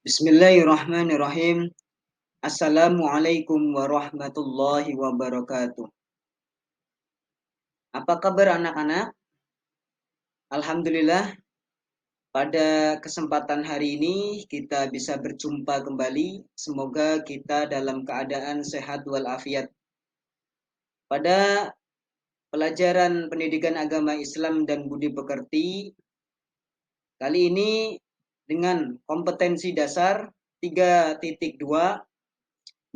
Bismillahirrahmanirrahim. Assalamualaikum warahmatullahi wabarakatuh. Apa kabar anak-anak? Alhamdulillah, pada kesempatan hari ini kita bisa berjumpa kembali. Semoga kita dalam keadaan sehat walafiat. Pada pelajaran pendidikan agama Islam dan budi pekerti, kali ini dengan kompetensi dasar 3.2,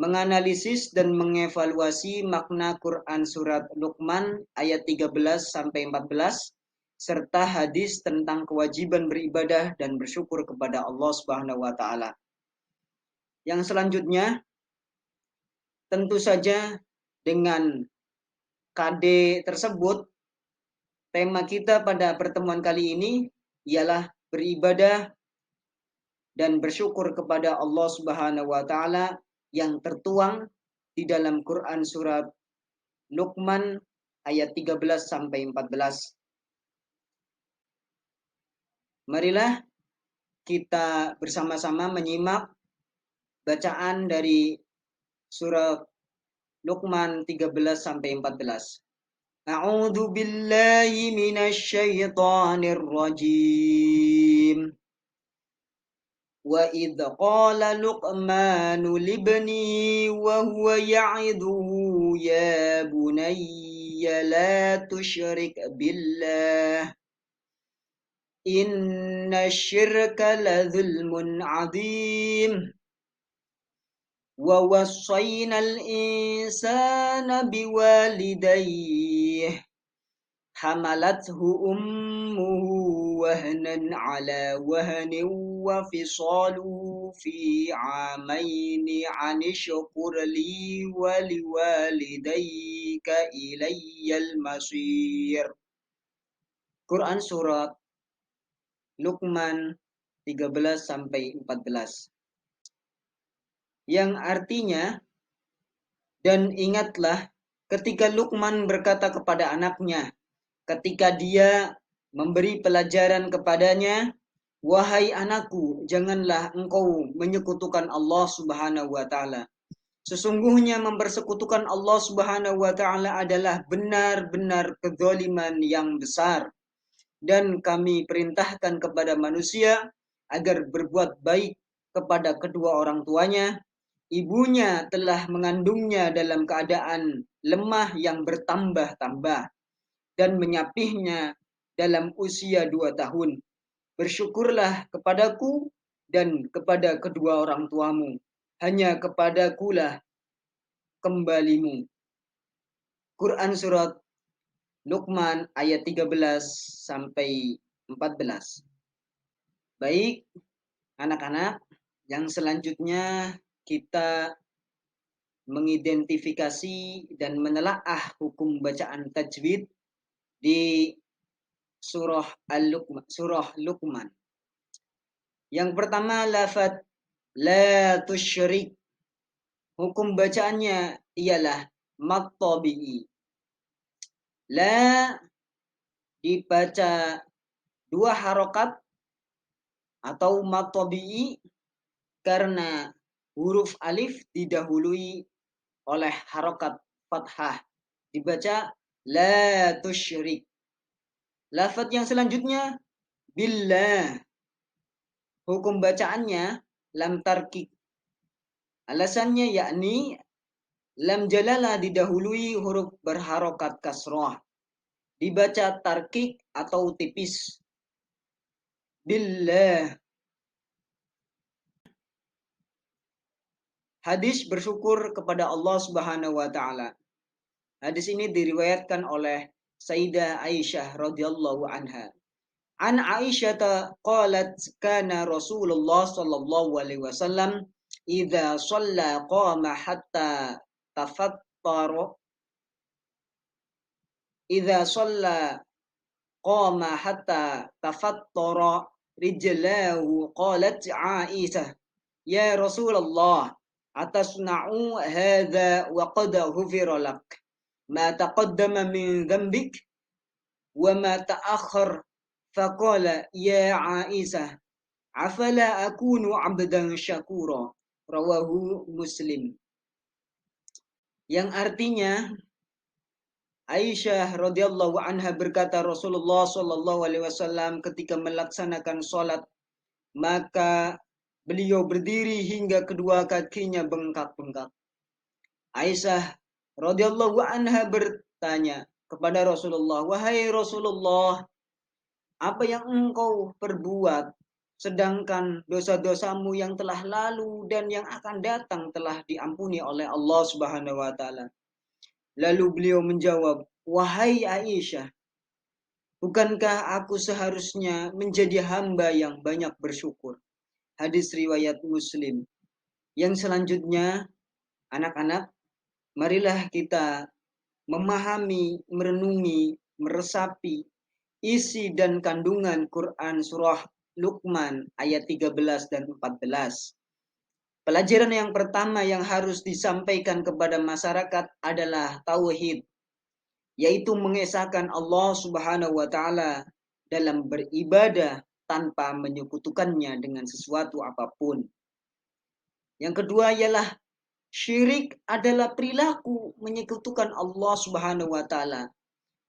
menganalisis dan mengevaluasi makna Quran surat Luqman ayat 13 sampai 14 serta hadis tentang kewajiban beribadah dan bersyukur kepada Allah Subhanahu wa taala. Yang selanjutnya tentu saja dengan KD tersebut, tema kita pada pertemuan kali ini ialah beribadah dan bersyukur kepada Allah Subhanahu wa taala yang tertuang di dalam Quran surat Luqman ayat 13 sampai 14. Marilah kita bersama-sama menyimak bacaan dari surat Luqman 13 sampai 14. A'udzu billahi minasyaitonir rajim. Wa idh qala Luqmanu libnihi wa huwa ya'iduhu ya bunayya la tusyrik billah inna syirka ladzulmun adzim wa wassaynal insana biwalidayhi hamalathu ummuhu wahnan ala wahnin wa fisaluhu fi amaini anishkur li wa liwalidayka ilayyal masir. Quran surat Luqman 13 sampai 14. Yang artinya, dan ingatlah ketika Luqman berkata kepada anaknya, ketika dia memberi pelajaran kepadanya, wahai anakku, janganlah engkau menyekutukan Allah Subhanahu wa taala. Sesungguhnya mempersekutukan Allah Subhanahu wa taala adalah benar-benar kezaliman yang besar. Dan kami perintahkan kepada manusia agar berbuat baik kepada kedua orang tuanya. Ibunya telah mengandungnya dalam keadaan lemah yang bertambah-tambah dan menyapihnya dalam usia 2 tahun. Bersyukurlah kepadaku dan kepada kedua orang tuamu. Hanya kepadakulah kembalimu. Quran surat Luqman ayat 13 sampai 14. Baik, anak-anak, yang selanjutnya kita mengidentifikasi dan menelaah hukum bacaan tajwid di surah Luqman. Yang pertama, lafaz la tusyrik. Hukum bacaannya ialah mad tabi'i. La dibaca 2 harokat atau mad tabi'i karena huruf alif didahului oleh harokat fathah. Dibaca la tusyrik. Lafaz yang selanjutnya billah. Hukum bacaannya lam tarkik. Alasannya yakni lam jalalah didahului huruf berharokat kasrah. Dibaca tarkik atau tipis. Billah. Hadis bersyukur kepada Allah Subhanahu wa taala. Hadis ini diriwayatkan oleh Sayyidah Aisyah radhiyallahu anha. An Aisyah qalat kana Rasulullah sallallahu alaihi wasallam idza shalla qama hatta tafattara idza shalla qama hatta tafattara rijlahu qalat Aisyah ya Rasulullah atasna'u hadha wa qad ghufira lak ma taqaddama min dhanbik wa ma ta'akhkhar. Faqala ya Aisyah afala akunu 'abdan syakura. Rawahu Muslim. Yang artinya Aisyah radhiyallahu anha berkata Rasulullah shallallahu alaihi wasallam ketika melaksanakan sholat maka beliau berdiri hingga kedua kakinya bengkak-bengkak. Aisyah radhiyallahu anha bertanya kepada Rasulullah, "Wahai Rasulullah, apa yang engkau perbuat sedangkan dosa-dosamu yang telah lalu dan yang akan datang telah diampuni oleh Allah Subhanahu wa taala?" Lalu beliau menjawab, "Wahai Aisyah, bukankah aku seharusnya menjadi hamba yang banyak bersyukur?" Hadis riwayat Muslim. Yang selanjutnya, anak-anak, marilah kita memahami, merenungi, meresapi isi dan kandungan Quran surah Luqman ayat 13 dan 14. Pelajaran yang pertama yang harus disampaikan kepada masyarakat adalah tauhid, yaitu mengesahkan Allah Subhanahu wa taala dalam beribadah tanpa menyekutukannya dengan sesuatu apapun. Yang kedua ialah syirik adalah perilaku menyekutukan Allah Subhanahu wa taala,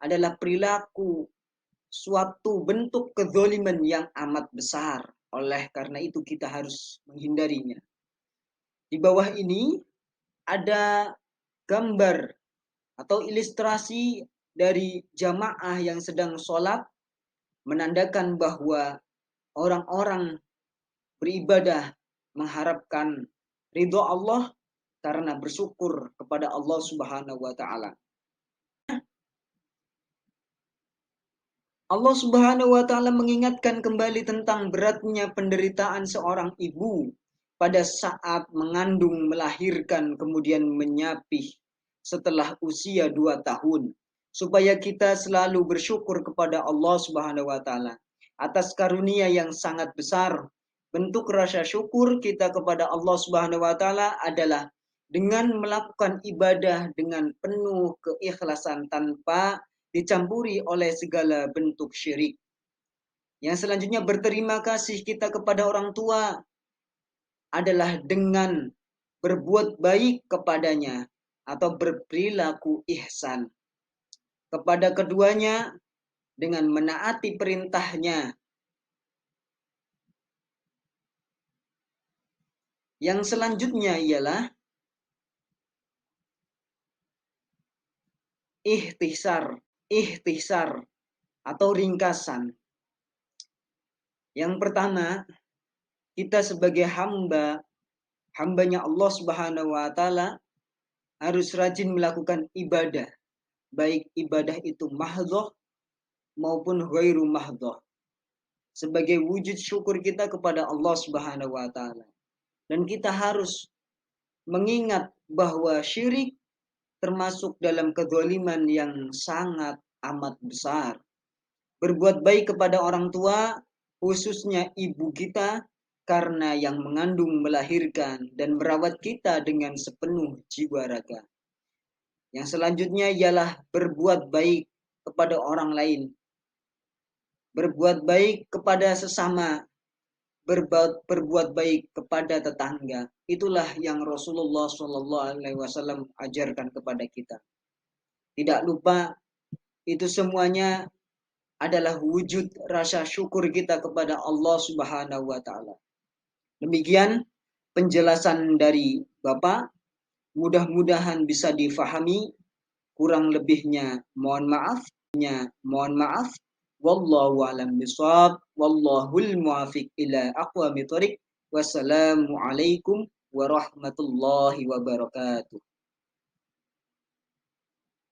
adalah perilaku suatu bentuk kezaliman yang amat besar. Oleh karena itu kita harus menghindarinya. Di bawah ini ada gambar atau ilustrasi dari jamaah yang sedang sholat, menandakan bahwa orang-orang beribadah mengharapkan ridho Allah karena bersyukur kepada Allah Subhanahu wa taala. Allah Subhanahu wa taala mengingatkan kembali tentang beratnya penderitaan seorang ibu pada saat mengandung, melahirkan, kemudian menyapih setelah usia 2 tahun. Supaya kita selalu bersyukur kepada Allah Subhanahu wa taala atas karunia yang sangat besar. Bentuk rasa syukur kita kepada Allah Subhanahu wa taala adalah dengan melakukan ibadah dengan penuh keikhlasan tanpa dicampuri oleh segala bentuk syirik. Yang selanjutnya, berterima kasih kita kepada orang tua adalah dengan berbuat baik kepadanya atau berperilaku ihsan kepada keduanya dengan menaati perintahnya. Yang selanjutnya ialah ihtisar atau ringkasan. Yang pertama, kita sebagai hambanya Allah Subhanahu wa taala harus rajin melakukan ibadah, baik ibadah itu mahdhah maupun ghairu mahdhah, sebagai wujud syukur kita kepada Allah Subhanahu wa taala. Dan kita harus mengingat bahwa syirik termasuk dalam kezaliman yang sangat amat besar. Berbuat baik kepada orang tua, khususnya ibu kita, karena yang mengandung, melahirkan, dan merawat kita dengan sepenuh jiwa raga. Yang selanjutnya ialah berbuat baik kepada orang lain. Berbuat baik kepada sesama, berbuat baik kepada tetangga. Itulah yang Rasulullah SAW ajarkan kepada kita. Tidak lupa, itu semuanya adalah wujud rasa syukur kita kepada Allah Subhanahu wa taala. Demikian penjelasan dari Bapak. Mudah-mudahan bisa difahami. Kurang lebihnya mohon maaf. Wallahu a'lam bishawab. Wallahul muwaffiq ila aqwamit thoriq. Wassalamualaikum warahmatullahi wabarakatuh.